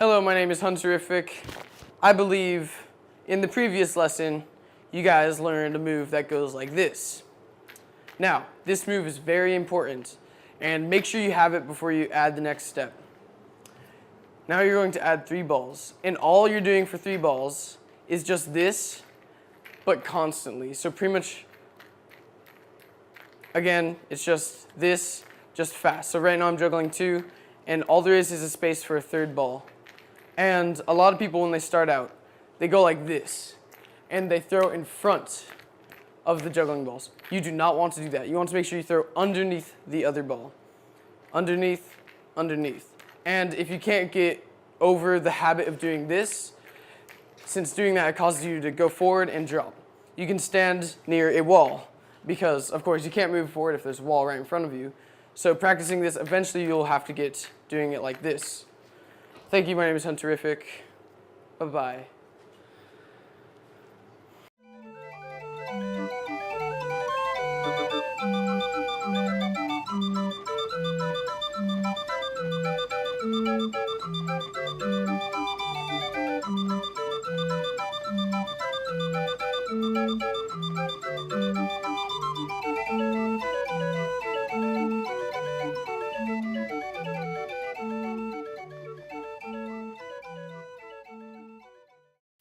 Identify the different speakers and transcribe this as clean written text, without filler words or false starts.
Speaker 1: Hello, my name is Hanapepe. I believe in the previous lesson, you guys learned a move that goes like this. Now, this move is very important, and make sure you have it before you add the next step. Now you're going to add 3 balls, and all you're doing for 3 balls is just this, but constantly. So pretty much, again, it's just this, just fast. So right now I'm juggling 2, and all there is a space for a 3rd ball. And a lot of people, when they start out, they go like this, and they throw in front of the juggling balls. You do not want to do that. You want to make sure you throw underneath the other ball. Underneath, underneath. And if you can't get over the habit of doing this, since doing that it causes you to go forward and drop, you can stand near a wall, because of course you can't move forward if there's a wall right in front of you. So practicing this, eventually you'll have to get doing it like this. Thank you, my name is Hanapepe. Bye-bye.